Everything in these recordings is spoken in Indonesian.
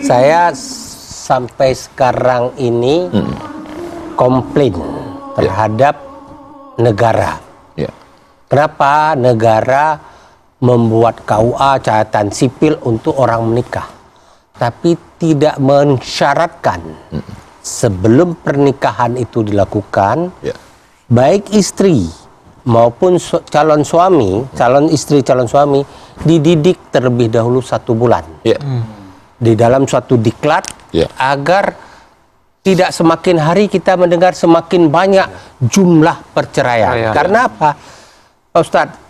Saya sampai sekarang ini komplain terhadap negara. Kenapa negara membuat KUA catatan sipil untuk orang menikah, tapi tidak mensyaratkan sebelum pernikahan itu dilakukan, baik istri maupun calon suami, calon istri, calon suami dididik terlebih dahulu 1 bulan di dalam suatu diklat agar tidak semakin hari kita mendengar semakin banyak jumlah perceraian. Karena apa, Pak Ustadz?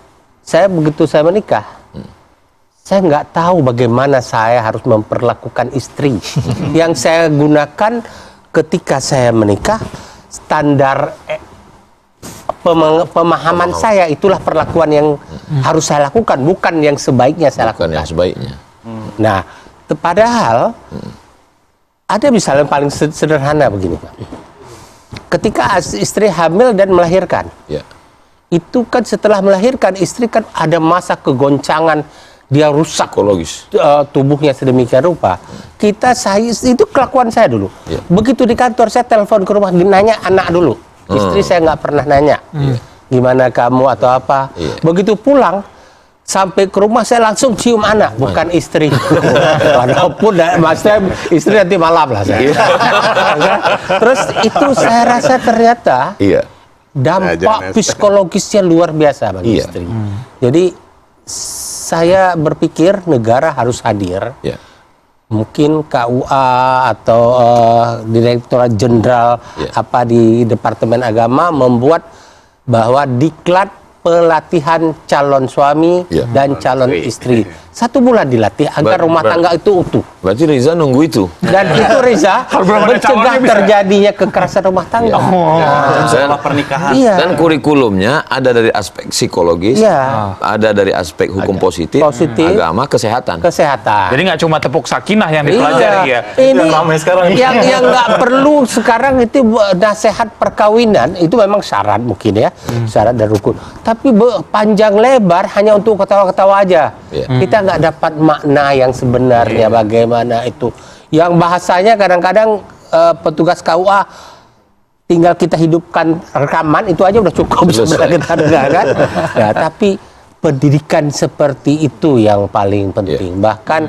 Begitu saya menikah, saya nggak tahu bagaimana saya harus memperlakukan istri. Yang saya gunakan ketika saya menikah, standar pemahaman saya itulah perlakuan yang harus saya lakukan, bukan yang sebaiknya saya lakukan. Yang sebaiknya. Nah, padahal ada misalnya paling sederhana begini, Pak. Ketika istri hamil dan melahirkan, itu kan setelah melahirkan istri kan ada masa kegoncangan, dia rusak psikologis tubuhnya sedemikian rupa. Itu kelakuan saya dulu. Begitu di kantor saya telepon ke rumah, nanya anak dulu. Istri saya nggak pernah nanya gimana kamu atau apa. Begitu pulang sampai ke rumah saya langsung cium anak, bukan istri. Walaupun maksudnya istri nanti malam lah saya. Terus itu saya rasa ternyata dampak psikologisnya luar biasa bagi istri. Jadi saya berpikir negara harus hadir. Mungkin KUA atau Direktorat Jenderal di Departemen Agama membuat bahwa diklat pelatihan calon suami dan calon istri 1 bulan dilatih agar rumah tangga itu utuh. Berarti Riza nunggu itu. Dan itu Riza mencegah terjadinya kekerasan rumah tangga. Setelah pernikahan. Dan kurikulumnya ada dari aspek psikologis, ada dari aspek hukum positif, agama, kesehatan. Jadi nggak cuma tepuk sakinah yang dipelajari Ini yang nggak perlu sekarang itu nasihat perkawinan itu memang syarat mungkin syarat dan rukun. Tapi panjang lebar hanya untuk ketawa-ketawa aja. Kita nggak dapat makna yang sebenarnya bagaimana itu. Yang bahasanya kadang-kadang petugas KUA tinggal kita hidupkan rekaman itu aja udah cukup sebenarnya kita dengarkan. Tapi pendidikan seperti itu yang paling penting. Bahkan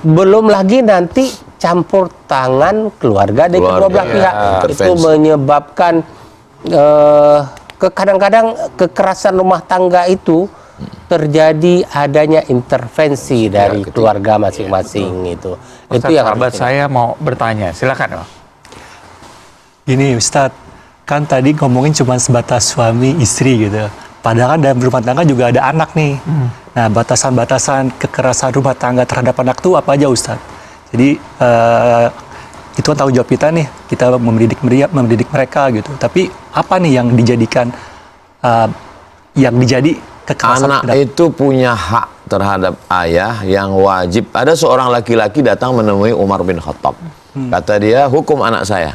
belum lagi nanti campur tangan keluarga dari kedua belah pihak itu menyebabkan kadang-kadang kekerasan rumah tangga itu terjadi adanya intervensi dari keluarga masing-masing itu. Ustadz, itu yang sahabat saya mau bertanya, silakan. Gini Ustadz, kan tadi ngomongin cuma sebatas suami istri gitu. Padahal kan dalam rumah tangga juga ada anak nih. Nah, batasan-batasan kekerasan rumah tangga terhadap anak itu apa aja Ustadz? Jadi itu kan tanggung jawab kita nih, kita mendidik mereka gitu. Tapi apa nih yang dijadikan kekerasan? Anak itu punya hak terhadap ayah yang wajib. Ada seorang laki-laki datang menemui Umar bin Khattab. Kata dia, hukum anak saya.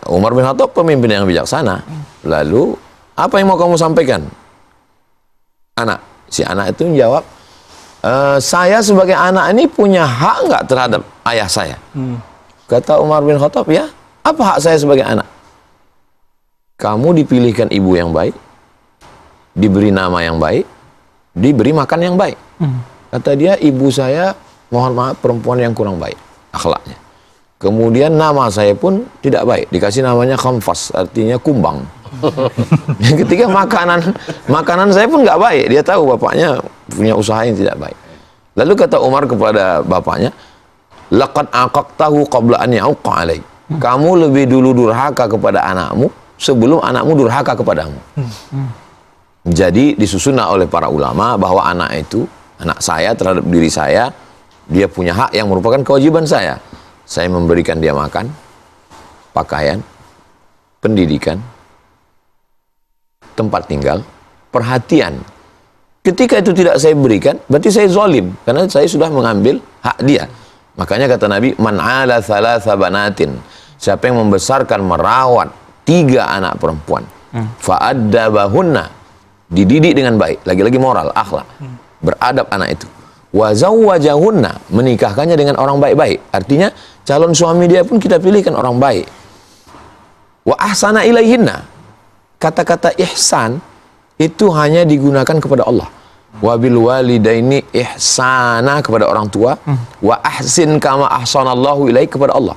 Umar bin Khattab pemimpin yang bijaksana. Lalu, apa yang mau kamu sampaikan? Si anak itu menjawab, saya sebagai anak ini punya hak nggak terhadap ayah saya? Kata Umar bin Khattab, ya, apa hak saya sebagai anak? Kamu dipilihkan ibu yang baik, diberi nama yang baik, diberi makan yang baik. Kata dia, ibu saya, mohon maaf, perempuan yang kurang baik akhlaknya. Kemudian nama saya pun tidak baik, dikasih namanya khamfas, artinya kumbang. Yang ketiga, makanan saya pun nggak baik. Dia tahu bapaknya punya usaha yang tidak baik. Lalu kata Umar kepada bapaknya, laqad aqaqtahu qabla an ya'uqqa alaik. Kamu lebih dulu durhaka kepada anakmu sebelum anakmu durhaka kepadamu. Jadi disusun oleh para ulama bahwa anak saya terhadap diri saya, dia punya hak yang merupakan kewajiban saya. Saya memberikan dia makan, pakaian, pendidikan, tempat tinggal, perhatian. Ketika itu tidak saya berikan, berarti saya zalim, karena saya sudah mengambil hak dia. Makanya kata Nabi, man ala thalatha banatin, siapa yang membesarkan, merawat 3 anak perempuan, fa'addabahunna, dididik dengan baik, lagi-lagi moral, akhlak, beradab anak itu, wa zawwajahunna, menikahkannya dengan orang baik-baik. Artinya calon suami dia pun kita pilihkan orang baik. Wa ahsana ilaihinna, kata-kata ihsan itu hanya digunakan kepada Allah. Wa bil walidaini ihsana, kepada orang tua. Wa ahsin kama ahsanallahu ilaik, kepada Allah.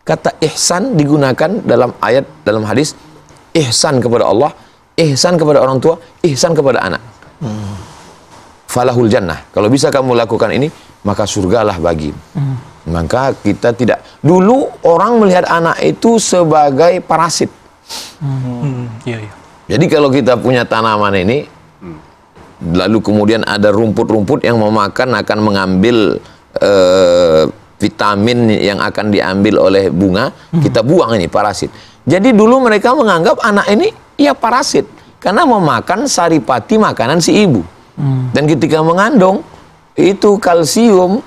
Kata ihsan digunakan dalam ayat, dalam hadis. Ihsan kepada Allah, ihsan kepada orang tua, ihsan kepada anak. Falahul jannah. Kalau bisa kamu lakukan ini, maka surgalah bagi. Maka kita tidak. Dulu orang melihat anak itu sebagai parasit. Iya, iya. Jadi kalau kita punya tanaman ini, lalu kemudian ada rumput-rumput yang mau makan, akan mengambil vitamin yang akan diambil oleh bunga, kita buang, ini parasit. Jadi dulu mereka menganggap anak ini ya parasit, karena memakan saripati makanan si ibu. Dan ketika mengandung, itu kalsium,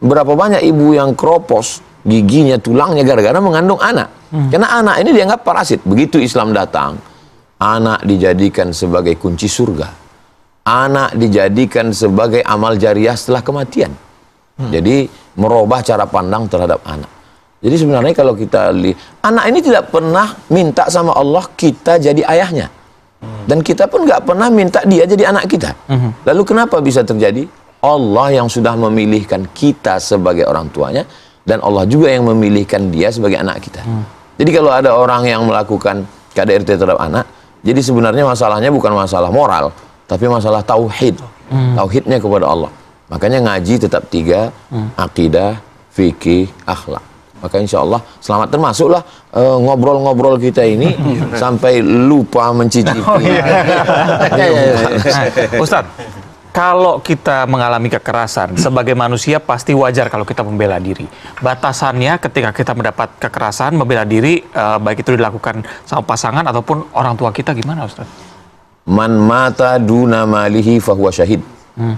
berapa banyak ibu yang kropos, giginya, tulangnya, gara-gara mengandung anak. Karena anak ini dianggap parasit. Begitu Islam datang, anak dijadikan sebagai kunci surga. Anak dijadikan sebagai amal jariah setelah kematian. Jadi merubah cara pandang terhadap anak. Jadi sebenarnya kalau kita lihat, anak ini tidak pernah minta sama Allah kita jadi ayahnya. Dan kita pun nggak pernah minta dia jadi anak kita. Lalu kenapa bisa terjadi? Allah yang sudah memilihkan kita sebagai orang tuanya, dan Allah juga yang memilihkan dia sebagai anak kita. Jadi kalau ada orang yang melakukan KDRT terhadap anak, jadi sebenarnya masalahnya bukan masalah moral, tapi masalah tauhid. Tauhidnya kepada Allah. Makanya ngaji tetap 3, akidah, fikih, akhlak. Maka insya Allah selamat, termasuklah ngobrol-ngobrol kita ini sampai lupa mencicipi. Ustadz, kalau kita mengalami kekerasan sebagai manusia pasti wajar kalau kita membela diri. Batasannya ketika kita mendapat kekerasan, membela diri, baik itu dilakukan sama pasangan ataupun orang tua kita, gimana Ustadz? Man mata duna malihi fahuwa syahid.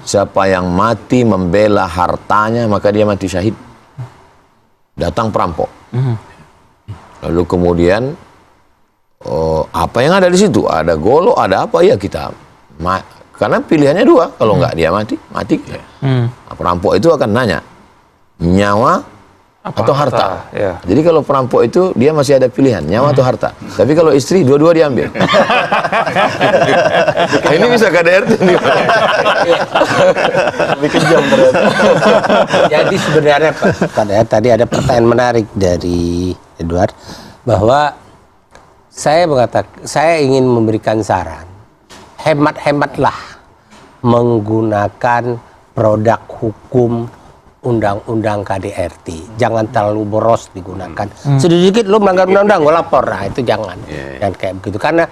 Siapa yang mati membela hartanya, maka dia mati syahid. Datang perampok, lalu kemudian apa yang ada di situ? Ada golok, ada apa ya, kita karena pilihannya 2, kalau nggak dia mati. Perampok itu akan nanya nyawa atau harta. Ya. Jadi kalau perampok itu dia masih ada pilihan nyawa atau harta. Tapi kalau istri, dua-dua diambil. Ini bisa KDRT nih. Lebih kejam ternyata. Jadi sebenarnya Pak, tadi ada pertanyaan menarik dari Edward, bahwa saya ingin memberikan saran, hemat-hematlah menggunakan produk hukum undang-undang KDRT. Jangan terlalu boros digunakan. Sedikit lu melanggar undang-undang, gue lapor. Nah, itu jangan. Jangan kayak begitu. Karena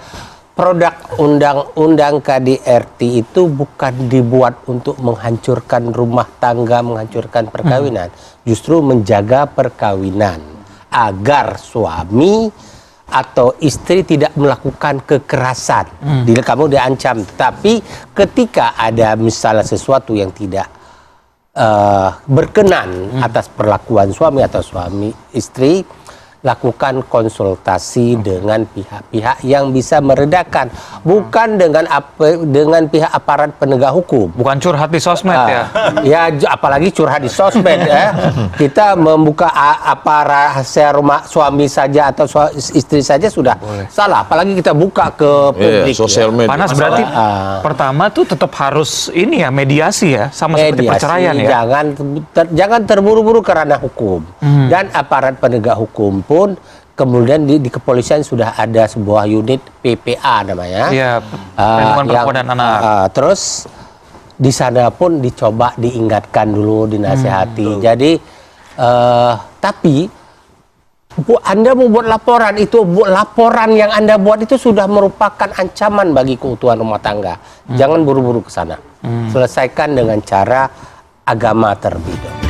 produk undang-undang KDRT itu bukan dibuat untuk menghancurkan rumah tangga, menghancurkan perkawinan. Justru menjaga perkawinan agar suami atau istri tidak melakukan kekerasan. Kamu diancam. Tapi ketika ada misalnya sesuatu yang tidak berkenan atas perlakuan suami atau suami istri, lakukan konsultasi dengan pihak-pihak yang bisa meredakan, bukan dengan pihak aparat penegak hukum. Bukan curhat di sosmed ya. Ya, apalagi curhat di sosmed ya. Kita membuka apa rahasia rumah suami saja atau istri saja sudah salah, apalagi kita buka ke publik. Sosial media. Panas berarti pertama tuh tetap harus ini ya, mediasi ya, sama seperti perceraian ya. Jangan terburu-buru karena hukum. Dan aparat penegak hukum pun kemudian di kepolisian sudah ada sebuah unit PPA namanya. Iya, perlindungan perempuan dan anak. Terus di sana pun dicoba diingatkan dulu, dinasihati. Jadi tapi Anda mau buat laporan, itu laporan yang Anda buat itu sudah merupakan ancaman bagi keutuhan rumah tangga. Jangan buru-buru ke sana. Selesaikan dengan cara agama terlebih dahulu.